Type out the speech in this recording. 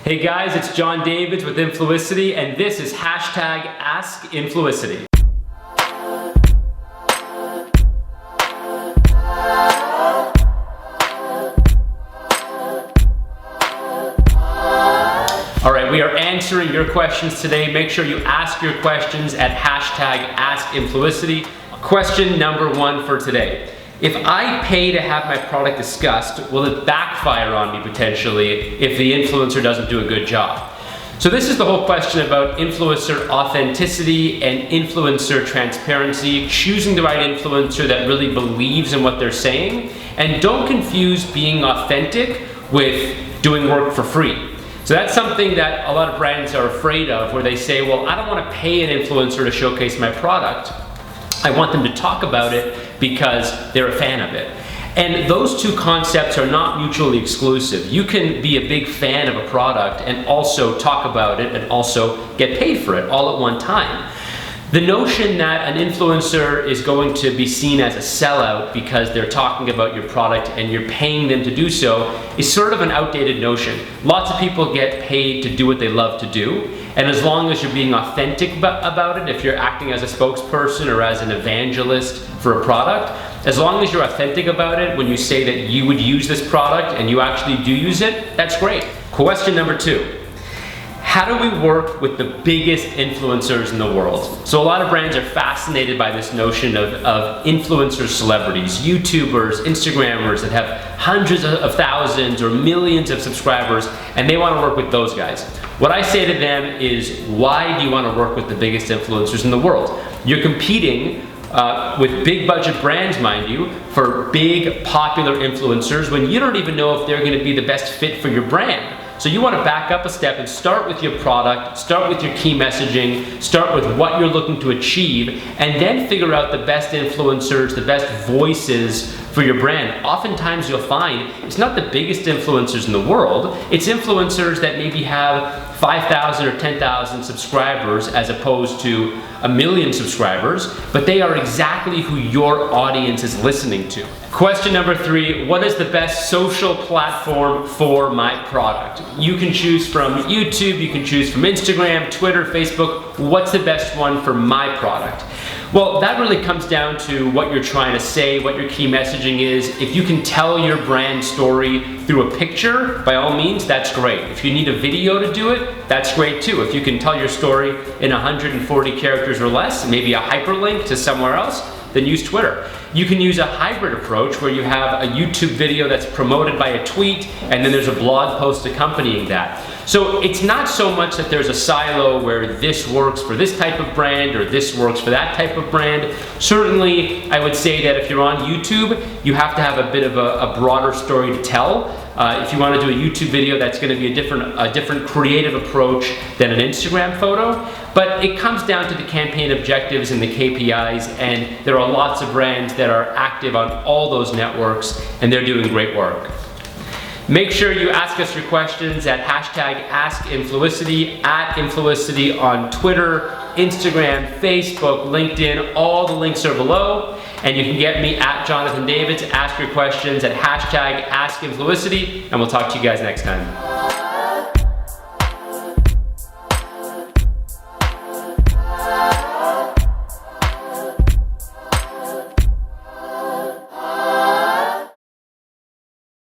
Hey guys, it's John Davids with Influicity, and this is hashtag Ask Influicity. All right, we are answering your questions today. Make sure you ask your questions at hashtag Ask Influicity. Question number 1 for today. If I pay to have my product discussed, will it backfire on me potentially if the influencer doesn't do a good job? So this is the whole question about influencer authenticity and influencer transparency, choosing the right influencer that really believes in what they're saying, and don't confuse being authentic with doing work for free. So that's something that a lot of brands are afraid of, where they say, well, I don't want to pay an influencer to showcase my product. I want them to talk about it because they're a fan of it. And those two concepts are not mutually exclusive. You can be a big fan of a product and also talk about it and also get paid for it all at one time. The notion that an influencer is going to be seen as a sellout because they're talking about your product and you're paying them to do so is sort of an outdated notion. Lots of people get paid to do what they love to do, and as long as you're being authentic about it, if you're acting as a spokesperson or as an evangelist for a product, as long as you're authentic about it when you say that you would use this product and you actually do use it, that's great. Question number 2. How do we work with the biggest influencers in the world? So a lot of brands are fascinated by this notion of influencer celebrities, YouTubers, Instagrammers that have hundreds of thousands or millions of subscribers, and they want to work with those guys. What I say to them is, why do you want to work with the biggest influencers in the world? You're competing with big budget brands, mind you, for big popular influencers when you don't even know if they're going to be the best fit for your brand. So you want to back up a step and start with your product, start with your key messaging, start with what you're looking to achieve, and then figure out the best influencers, the best voices for your brand. Oftentimes you'll find it's not the biggest influencers in the world, it's influencers that maybe have 5,000 or 10,000 subscribers as opposed to 1 million subscribers, but they are exactly who your audience is listening to. Question number 3, what is the best social platform for my product? You can choose from YouTube, you can choose from Instagram, Twitter, Facebook. What's the best one for my product? Well, that really comes down to what you're trying to say, what your key messaging is. If you can tell your brand story through a picture, by all means, that's great. If you need a video to do it, that's great too. If you can tell your story in 140 characters or less, maybe a hyperlink to somewhere else, then use Twitter. You can use a hybrid approach where you have a YouTube video that's promoted by a tweet and then there's a blog post accompanying that. So it's not so much that there's a silo where this works for this type of brand or this works for that type of brand. Certainly, I would say that if you're on YouTube, you have to have a bit of a broader story to tell. If you want to do a YouTube video, that's going to be a different creative approach than an Instagram photo. But it comes down to the campaign objectives and the KPIs, and there are lots of brands that are active on all those networks, and they're doing great work. Make sure you ask us your questions at hashtag AskInfluicity, at Influicity on Twitter, Instagram, Facebook, LinkedIn. All the links are below. And you can get me at Jonathan Davids. Ask your questions at hashtag AskInfluicity, and we'll talk to you guys next time.